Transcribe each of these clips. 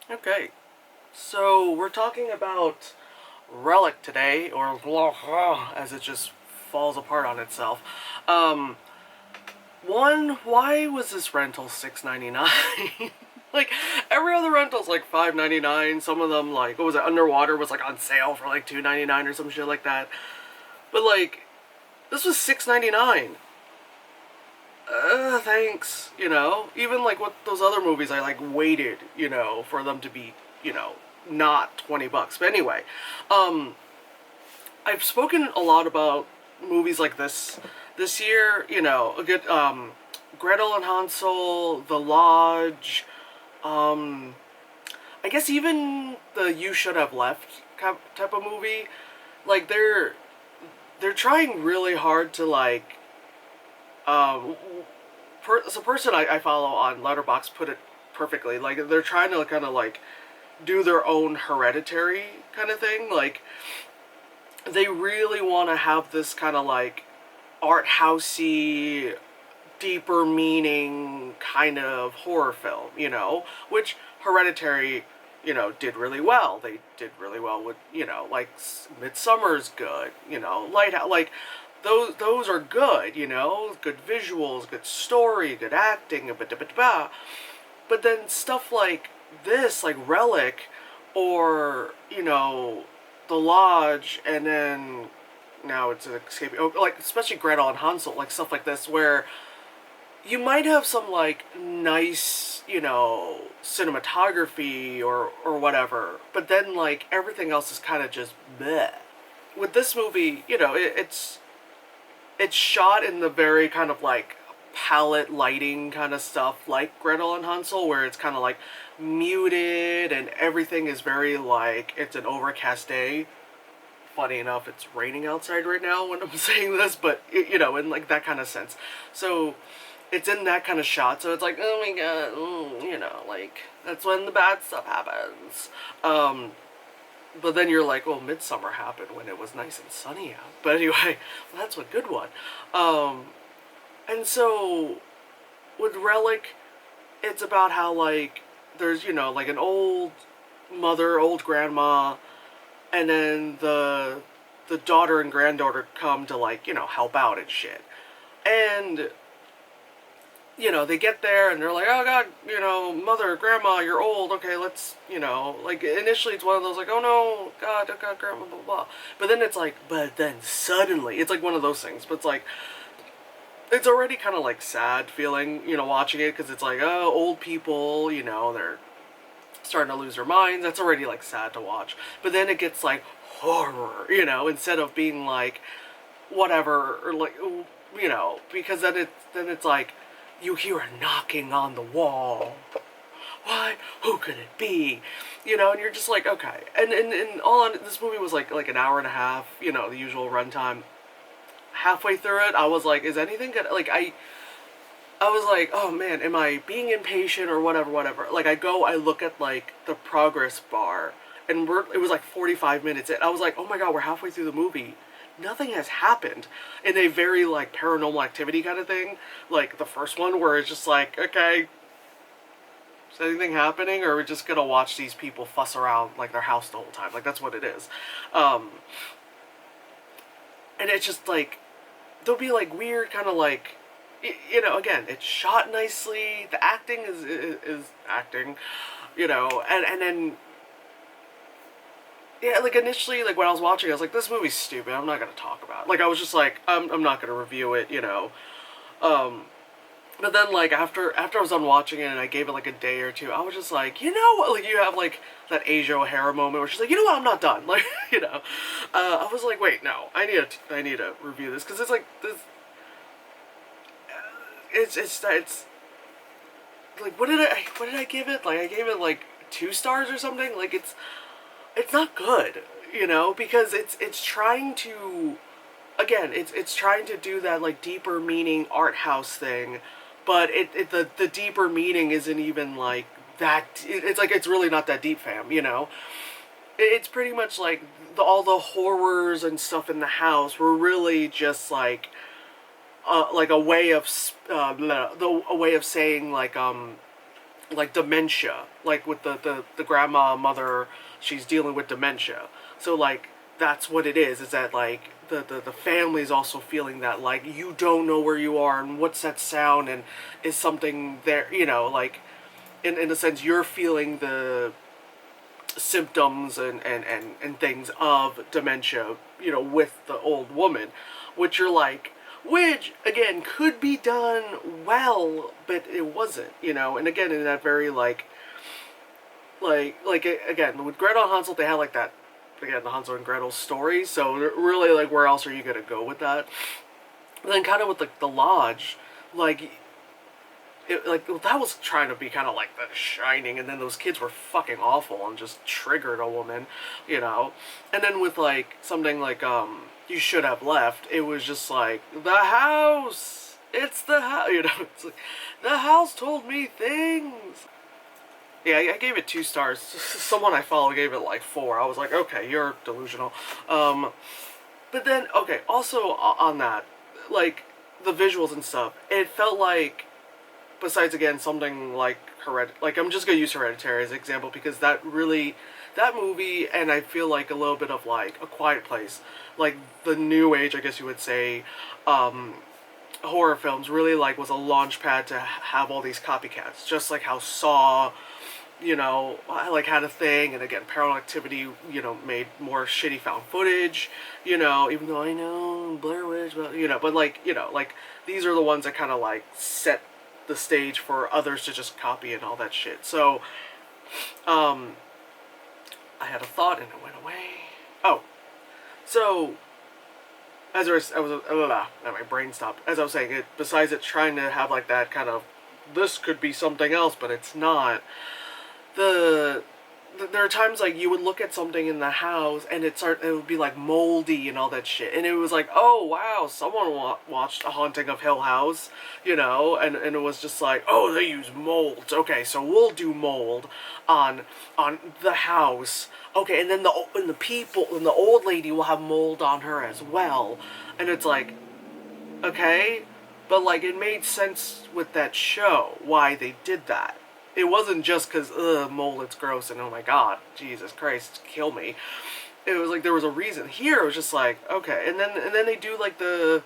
Okay, so we're talking about Relic today, or as it just falls apart on itself. Um, why was this rental $6.99? Like every other rental's like $5.99. Some of them, like, what was it? Underwater was like on sale for like $2.99 or some shit like that. But like, this was $6.99. Thanks. Even like with those other movies, I like waited, for them to be, not $20. But anyway, um, I've spoken a lot about movies like this year. A good Gretel and Hansel, The Lodge. Um, I guess even the You Should Have Left type of movie. Like they're trying really hard to like um the person I follow on Letterboxd put it perfectly. Like they're trying to kind of like do their own Hereditary kind of thing. Like they really want to have this kind of like art housey, deeper meaning kind of horror film. Which Hereditary, did really well. They did really well with, like Midsummer's good. Lighthouse, like those are good. Good visuals, good story, good acting, but then stuff like this, like Relic, or The Lodge, and then now it's an escaping. Oh, like especially Gretel and Hansel, like stuff like this, where you might have some like nice, cinematography or whatever, but then like everything else is kind of just bleh. With this movie, it's shot in the very kind of like palette lighting kind of stuff like Gretel and Hansel, where it's kind of like muted and everything is very like it's an overcast day. Funny enough, it's raining outside right now when I'm saying this, but in like that kind of sense. So it's in that kind of shot, so it's like, oh my god, like that's when the bad stuff happens. But then you're like, well, Midsummer happened when it was nice and sunny out. But anyway, well, that's a good one. And so with Relic, it's about how like there's like an old mother, old grandma, and then the daughter and granddaughter come to like help out and shit. And they get there and they're like, oh god, mother, grandma, you're old, okay, let's, like, initially it's one of those, like, oh no, god, oh god, grandma, blah, blah. But then it's like, but then suddenly, it's like one of those things, but it's like, it's already kind of like sad feeling, watching it, because it's like, oh, old people, they're starting to lose their minds. That's already like sad to watch. But then it gets like horror, instead of being like whatever, or like, because then it's like, you hear a knocking on the wall. What? Who could it be? And you're just like, okay. And all on this movie was like an hour and a half, the usual runtime. Halfway through it, I was like, is anything good? Like I was like, oh man, am I being impatient or whatever? Like I look at like the progress bar, and it was like 45 minutes in. I was like, oh my god, we're halfway through the movie. Nothing has happened in a very like Paranormal Activity kind of thing, like the first one, where it's just like, okay, is anything happening, or are we just gonna watch these people fuss around like their house the whole time? Like that's what it is. And it's just like there'll be like weird kind of like, again, it's shot nicely, the acting is acting, and then yeah, like initially, like when I was watching, I was like, this movie's stupid. I'm not gonna talk about it. Like I was just like, I'm not gonna review it, Um, but then like after I was done watching it and I gave it like a day or two, I was just like, what? Like you have like that Asia O'Hara moment where she's like, what? I'm not done. Like I was like, wait, no, I need to review this, because it's like this. It's like what did I give it? Like I gave it like 2 stars or something. Like it's not good, because it's trying to, again, it's trying to do that like deeper meaning art house thing, but the deeper meaning isn't even like that. It's like it's really not that deep, fam. It's pretty much like all the horrors and stuff in the house were really just like a way of a way of saying like like dementia, like with the grandma mother, she's dealing with dementia. So like that's what it is that like the family is also feeling that like you don't know where you are and what's that sound and is something there, you know, like in a sense you're feeling the symptoms and things of dementia, you know, with the old woman, which you're like, which again could be done well, but it wasn't, you know. And again, in that very again with Gretel and Hansel, they had like that again the Hansel and Gretel story. So really, like, where else are you gonna go with that? And then kind of with like the lodge, like like that was trying to be kind of like The Shining, and then those kids were fucking awful and just triggered a woman, you know. And then with like something like You Should Have Left, it was just like the house. It's the house, you know. It's like the house told me things. Yeah, I gave it 2 stars. Someone I follow gave it like 4. I was like, okay, you're delusional. But then okay, also on that, like the visuals and stuff, it felt like besides again something like like I'm just gonna use Hereditary as an example because that really that movie and I feel like a little bit of like A Quiet Place, like the new age I guess you would say, horror films really like was a launch pad to have all these copycats, just like how Saw, you know, like had a thing, and again Paranormal Activity, you know, made more shitty found footage, you know, even though I know Blair Witch, but you know, but like, you know, like these are the ones that kind of like set the stage for others to just copy and all that shit. So, I had a thought and it went away. Oh, so as my brain stopped. As I was saying, besides it trying to have like that kind of, this could be something else, but it's not. The there are times like you would look at something in the house and it would be like moldy and all that shit, and it was like, oh wow, someone watched A Haunting of Hill House, you know, and it was just like, oh, they use mold, okay, so we'll do mold on the house, okay, and then the people and the old lady will have mold on her as well, and it's like, okay, but like it made sense with that show why they did that. It wasn't just because, mold, it's gross, and oh my god, Jesus Christ, kill me. It was like there was a reason. Here, it was just like, okay. And then they do like the...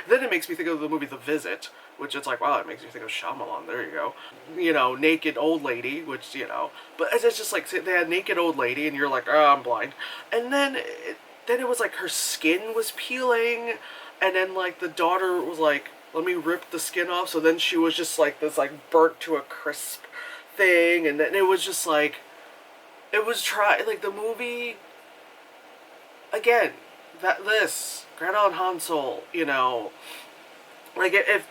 Then it makes me think of the movie The Visit, which it's like, wow, it makes me think of Shyamalan, there you go. You know, naked old lady, which, you know. But it's just like, they had naked old lady, and you're like, oh, I'm blind. And then it was like her skin was peeling, and then like the daughter was like, let me rip the skin off. So then she was just like this like burnt to a crisp thing, and then it was just like, it was like the movie again, that this Gretel and Hansel, you know, like if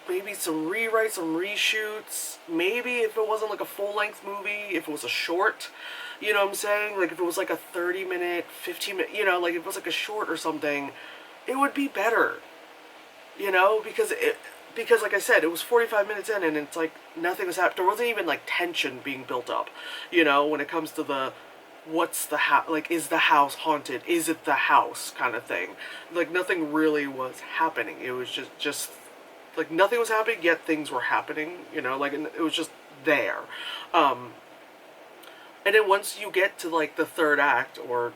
maybe some rewrites, some reshoots, maybe if it wasn't like a full-length movie, if it was a short, you know what I'm saying, like if it was like a 30-minute 15-minute, you know, like if it was like a short or something, it would be better. You know, because like I said, it was 45 minutes in, and it's like nothing was happening. There wasn't even like tension being built up, you know, when it comes to the what's the house, like, is the house haunted, is it the house kind of thing. Like nothing really was happening. It was just like nothing was happening, yet things were happening, you know, like it was just there. And then once you get to like the third act, or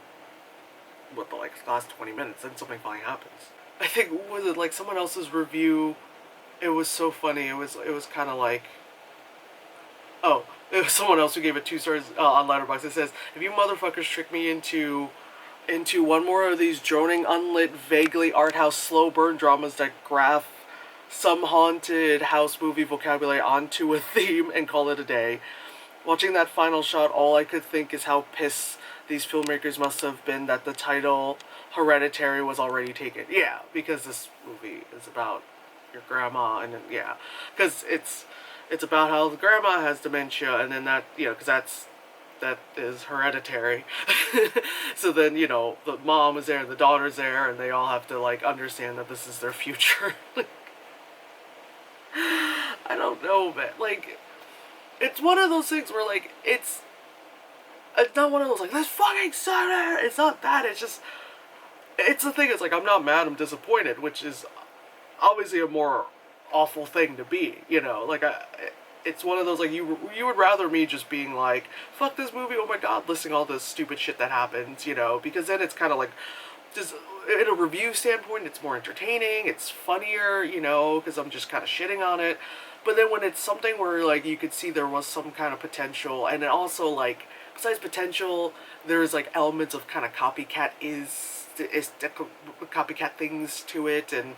what, the like last 20 minutes, then something finally happens. I think, was it like someone else's review? It was so funny. It was kind of like, oh, it was someone else who gave it 2 stars on Letterboxd. It says, if you motherfuckers trick me into one more of these droning, unlit, vaguely art house slow burn dramas that graph some haunted house movie vocabulary onto a theme and call it a day. Watching that final shot, all I could think is how pissed these filmmakers must have been that the title Hereditary was already taken. Yeah, because this movie is about your grandma, and yeah, because it's about how the grandma has dementia, and then that, you know, because that is hereditary. So then, you know, the mom is there and the daughter's there, and they all have to like understand that this is their future. I don't know, man. Like, it's one of those things where like it's not one of those like, let's fucking start it. It's not that. It's just, it's the thing. It's like, I'm not mad, I'm disappointed, which is obviously a more awful thing to be, you know, like it's one of those, like, you would rather me just being like, fuck this movie, oh my god, listing all this stupid shit that happens, you know, because then it's kind of like, just in a review standpoint, it's more entertaining, it's funnier, you know, because I'm just kind of shitting on it. But then when it's something where, like, you could see there was some kind of potential, and then also, like, besides potential, there's, like, elements of kind of copycat things to it, and,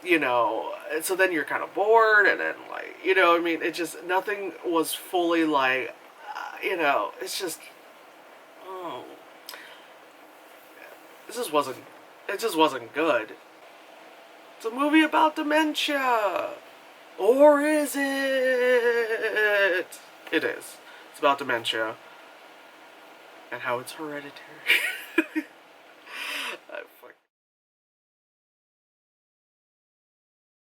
you know, so then you're kind of bored, and then, like, you know, I mean, it just, nothing was fully, like, you know, it's just, oh, it just wasn't good. It's a movie about dementia. Or is it? It is. It's about dementia and how it's hereditary.